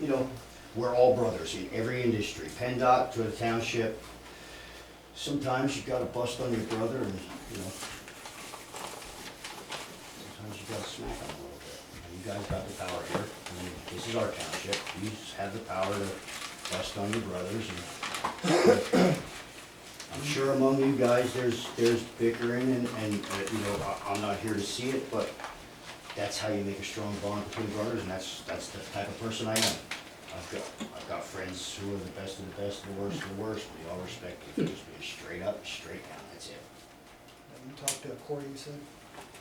you know, we're all brothers in every industry, PennDOT to the township. Sometimes you gotta bust on your brother and, you know, sometimes you gotta smack him a little bit. And you guys got the power here. I mean, this is our township. You have the power to bust on your brothers. And I'm sure among you guys, there's bickering and you know, I'm not here to see it, but that's how you make a strong bond between brothers, and that's the type of person I am. I've got friends who are the best of the best, the worst of the worst. We all respect you for just being straight up, straight down. That's it. You talked to Corey, you said?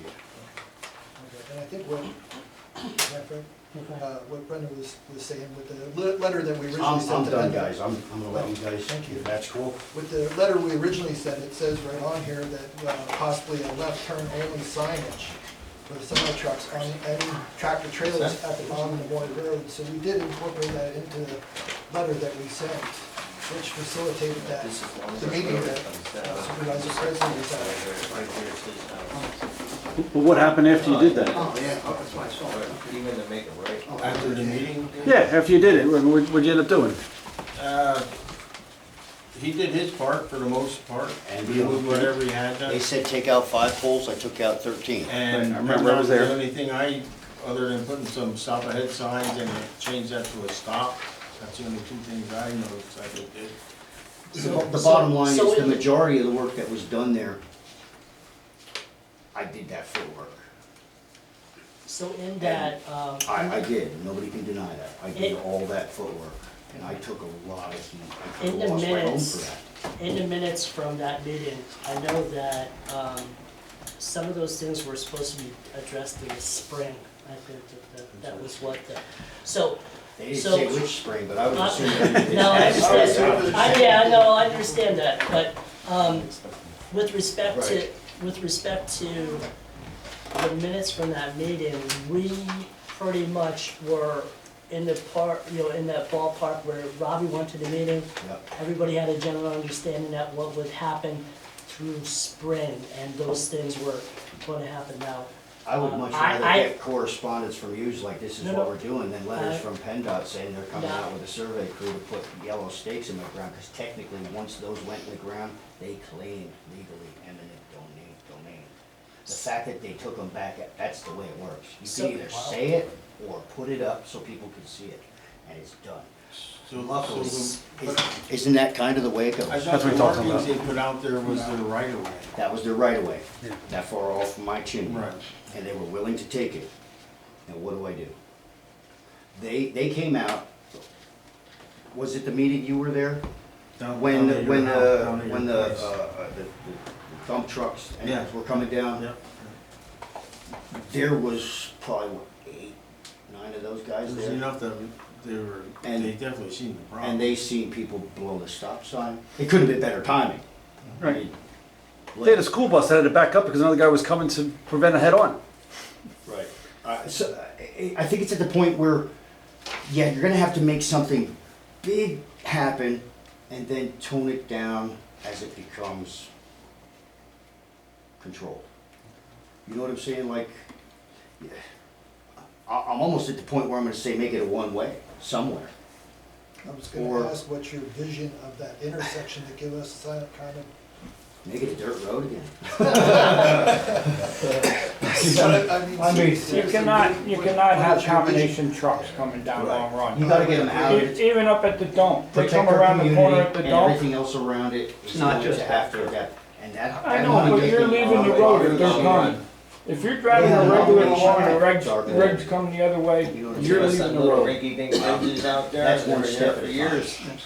Yeah. Okay, and I think what, is that Fred? What Brendan was saying with the letter that we originally sent I'm to done, PennDOT. guys. I'm gonna let you guys, Thank you. if that's cool. With the letter we originally sent, it says right on here that possibly a left turn only signage for the semi trucks on any tractor trailers at the bottom of the Moy Road. So we did incorporate that into the letter that we sent, which facilitated that, the meeting that Supervisor Presley was at. But what happened after you did that? Oh, yeah, that's what I saw. Even to make it right. After the meeting, Yeah, after you did it, what'd you end up doing? he did his part for the most part, And and he moved whatever he had They done. said take out 5 poles, I took out 13. And I remember I was there. The only thing other than putting some stop ahead signs and change that to a stop, that's the only two things I noticed I did. The bottom line so is the in- majority of the work that was done there, I did that footwork. So in that, I did, nobody can deny that. I did It- all that footwork, and I took a lot of heat. I In could the have lost my home minutes- for that. in the minutes from that meeting, I know that, some of those things were supposed to be addressed in the spring. I think that was what the, so, They didn't So- say which spring, but I would assume that they no, I did. understand. Yeah, no, I understand that, but, with respect to, Right. with respect to the minutes from that meeting, we pretty much were in the part, you know, in that ballpark where Robbie went to the meeting. Yep. Everybody had a general understanding that what would happen through spring, and those things were gonna happen now. I would much I- rather I- get correspondence from you, like this is No, what no. we're doing, than letters I- from PennDOT saying they're coming No. out with a survey crew to put yellow stakes in the ground, because technically, once those went in the ground, they claim legally eminent domain. The fact that they took them back, that's the way it works. You So- can either say it or put it up so people can see it, and it's done. So, Luckily, so isn't that kind of the way it I goes? thought That's what the we're talking markings about. they put out there was their right of way. That was their right of way, Yeah. that far off from my chimney. Right. And they were willing to take it. And what do? They came out, was it the meeting you were there? When the dump trucks and Yeah. were coming down? Yep. There was probably, what, 8, 9 of those guys There's there? enough that And- they definitely seen the problem. And they seen people blow the stop sign. It could have been better timing. I Right. mean, They had a school bus that had to back up because another guy was coming to prevent a head-on. Right. So I think it's at the point where, yeah, you're gonna have to make something big happen and then tone it down as it becomes controlled. You know what I'm saying? Like, yeah, I'm almost at the point where I'm gonna say make it a one-way somewhere. I was Or- gonna ask what's your vision of that intersection to give us kind of. Make it a dirt road again. I mean, You cannot have combination trucks coming down Long Run. You gotta get them out. Even up at the dump, they Protect come our around the corner community at the and dump. everything else around it. It's not just after that. And that. I that know, money but gets you're them leaving the all road right. if they're coming. If you're driving Yeah, a regular no, along and the dark regs coming the other way, You know what I'm you're saying? leaving the road. Rinky dink bridges out there. That's one they've been step there at for a years. time.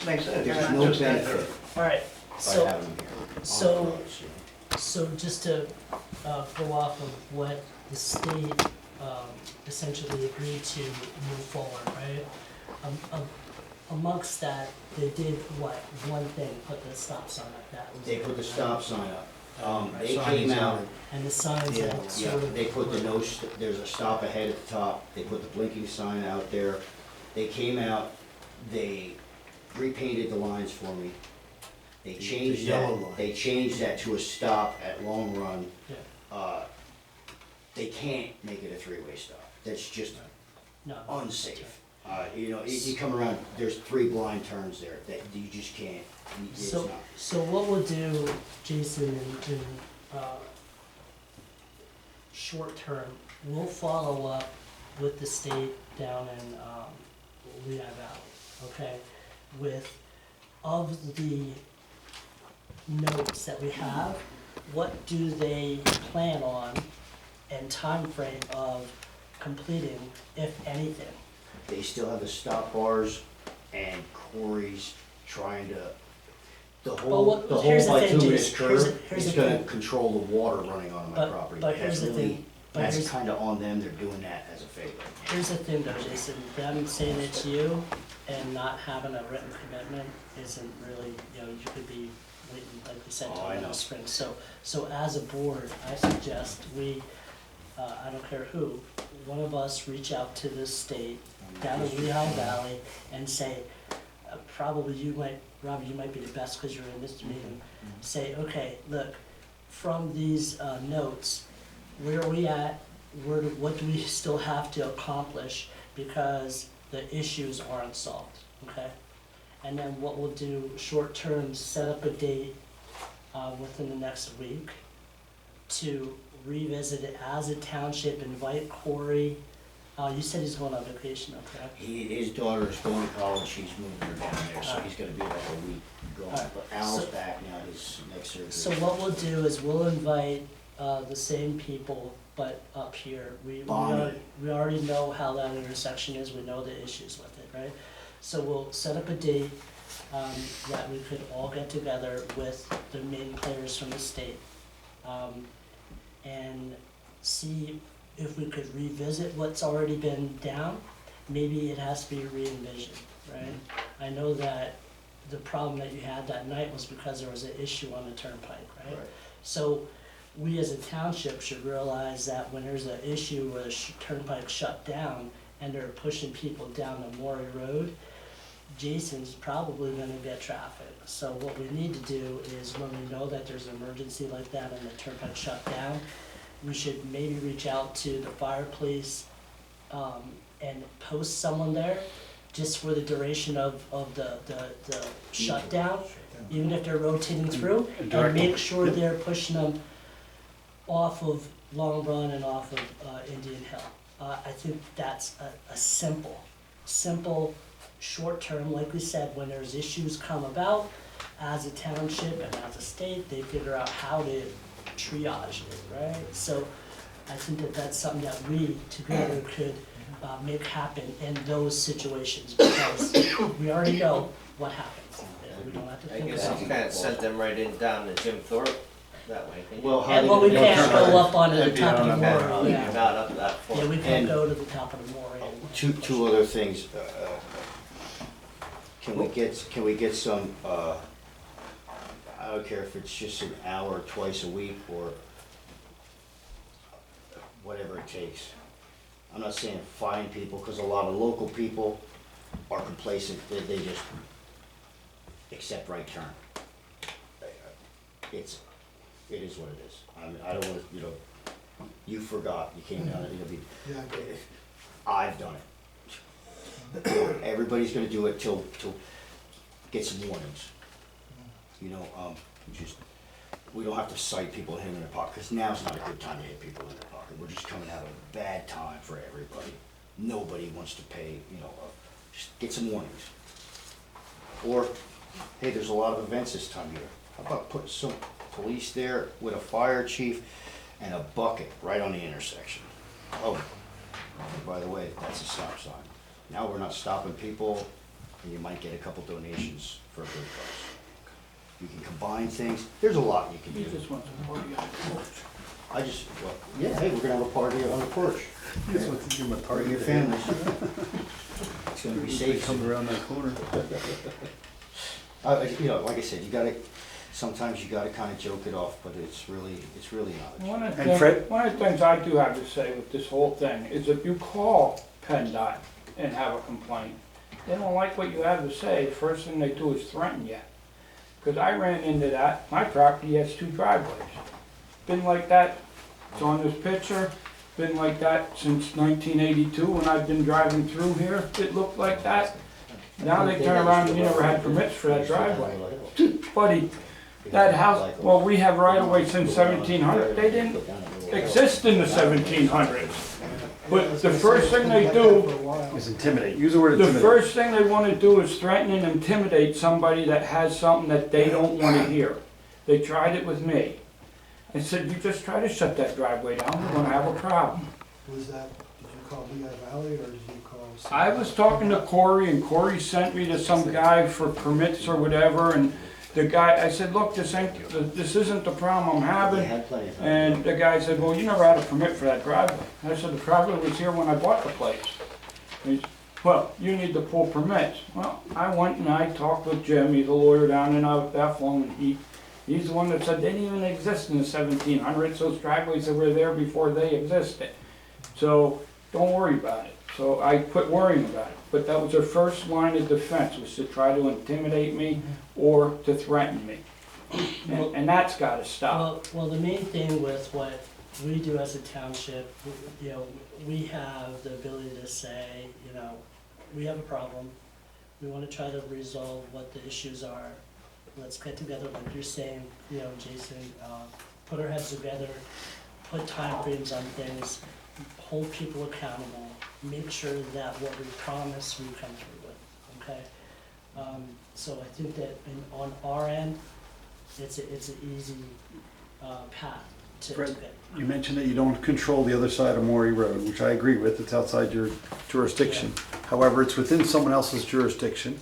There's no benefit Alright, by so, having them here. so- so just to, go off of what the state, essentially agreed to move forward, right? Amongst that, they did what, one thing, put the stop sign up, that was. They put the stop sign up. They Signs came out, on it. And the signs yeah, that yeah, sort of. they put the no, there's a stop ahead at the top, they put the blinking sign out there. They came out, they repainted the lines for me. They changed yellow that, line. they changed that to a stop at Long Run. Yeah. They can't make it a 3-way stop, that's just No. unsafe. You know, you come around, there's 3 blind turns there that you just can't, it's So, not. so what we'll do, Jason, in short term, we'll follow up with the state down in, Lehigh Valley, okay? With, of the notes that we have, what do they plan on and time frame of completing, if anything? They still have the stop bars and Corey's trying to, the Well, whole here's the thing, bituminous Jason, here's curve here's is the gonna thing. control the water running onto my property. But here's the That's really- thing, but That's here's, kinda on them, they're doing that as a favor. here's the thing though, Jason, them saying it to you and not having a written commitment isn't really, you know, you could be waiting, like we said, Oh, till I know. next spring. So as a board, I suggest we, I don't care who, one of us reach out to the state down in Lehigh Valley and say, probably you might, Robbie, you might be the best because you're in this meeting. Say, okay, look, from these notes, where are we at? What do we still have to accomplish because the issues aren't solved, okay? And then what we'll do, short term, set up a date within the next week to revisit it as a township, invite Corey. You said he's going on vacation, okay? His daughter is going to college, she's moving her down there, so he's gonna be like a week gone. Alright, But Al's so- back now, his next surgery. So what we'll do is we'll invite the same people, but up here. Bonnie. We already know how that intersection is, we know the issues with it, right? So we'll set up a date that we could all get together with the main players from the state and see if we could revisit what's already been down. Maybe it has to be re-envisioned, right? I know that the problem that you had that night was because there was an issue on the turnpike, right? Right. So we as a township should realize that when there's an issue where the turnpike shut down and they're pushing people down the Maury Road, Jason's probably gonna get traffic. So what we need to do is when we know that there's an emergency like that and the turnpike shut down, we should maybe reach out to the fire police and post someone there just for the duration of the shutdown, even if they're rotating through, and make sure they're pushing them off of Long Run and off of Indian Hill. I think that's a simple, short term, like we said, when there's issues come about, as a township and as a state, they figure out how to triage it, right? So I think that that's something that we together could make happen in those situations, because we already know what happens. We don't have to I think guess about you it. kinda sent them right in down to Jim Thorpe that way, can you? Well, how And they well, we gonna can't turn go around? up onto the Empty top on of the a moor, moor, yeah. Not up that far. Yeah, we can't And- go to the top of the moor. Two other things. Can we get some, I don't care if it's just an hour twice a week or whatever it takes. I'm not saying fine people, because a lot of local people are complacent, they just accept right turn. It is what it is. I mean, I don't want to, you forgot, you came down, Yeah, I've done it. Everybody's gonna do it till get some warnings. We don't have to cite people hitting in their pocket, because now's not a good time to hit people in their pocket. We're just coming out of a bad time for everybody. Nobody wants to pay, just get some warnings. Or, hey, there's a lot of events this time of year. How about putting some police there with a fire chief and a bucket right on the intersection? Oh, and by the way, that's a stop sign. Now we're not stopping people, and you might get a couple donations for a good cause. You can combine things, there's a lot you can He do. just wants a party on the porch. Yeah, hey, we're gonna have a party on the porch. He just wants to give him a Party target. your families. It's gonna be He safe. comes around that corner. Like I said, sometimes you gotta kinda joke it off, but it's really not. One of the And Fred- things, one of the things I do have to say with this whole thing is if you call PennDOT and have a complaint, they don't like what you have to say, first thing they do is threaten you. Because I ran into that, my property has 2 driveways. Been like that, it's on this picture, been like that since 1982 when I've been driving through here. It looked like that. Now they turn around and you never had permits for that driveway. Buddy, that house, well, we have right of way since 1700. They didn't exist in the 1700s. But the first thing they do, For a while. Is intimidate. Use the word the intimidate. first thing they want to do is threaten and intimidate somebody that has something that they don't want to hear. They tried it with me. I said, you just try to shut that driveway down, we're gonna have a problem. Was that, did you call Lehigh Valley or did you call? I was talking to Corey, and Corey sent me to some guy for permits or whatever, and the guy, I said, look, this isn't the problem I'm They having. had plenty of time. And the guy said, well, you never had a permit for that driveway. I said, the driveway was here when I bought the place. He said, well, you need to pull permits. Well, I went and I talked with Jim, he's a lawyer down in Bethel, and he's the one that said they didn't even exist in the 1700s, those driveways that were there before they existed. So, don't worry about it. So I quit worrying about it. But that was their first line of defense, was to try to intimidate me or to threaten me. And that's gotta stop. Well, the main thing with what we do as a township, you know, we have the ability to say, you know, we have a problem. We wanna try to resolve what the issues are. Let's get together, like you're saying, you know, Jason, put our heads together, put timeframes on things, hold people accountable, make sure that what we promise we come through with, okay? So I think that on our end, it's an easy path to Fred, get. you mentioned that you don't control the other side of Maury Road, which I agree with, it's outside your jurisdiction. However, it's within someone else's jurisdiction.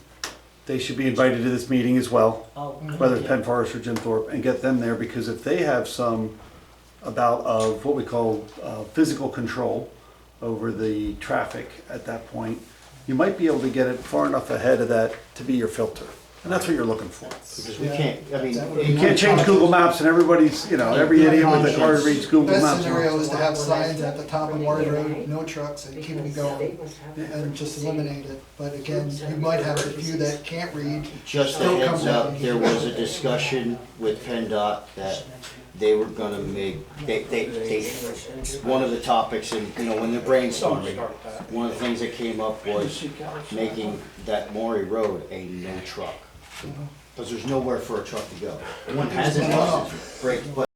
They should be invited to this meeting as well, Oh, whether it's yeah. Penn Forest or Jim Thorpe, and get them there, because if they have some about of what we call physical control over the traffic at that point, you might be able to get it far enough ahead of that to be your filter. And that's what you're looking for. Because we can't, I mean. That would You can't change Google Maps and everybody's, you know, every idiot with a car reads Google Best Maps. scenario is to have signs at the top of Maury Road, no trucks, and keep them going, and just eliminate it. But again, you might have a few that can't read. Just a Still heads come up, down. there was a discussion with PennDOT that they were gonna make, one of the topics, and, you know, when they're Don't brainstorming, start that. one of the things that came up was making that Maury Road a no truck. Because there's nowhere for a truck to go. One has it, break, but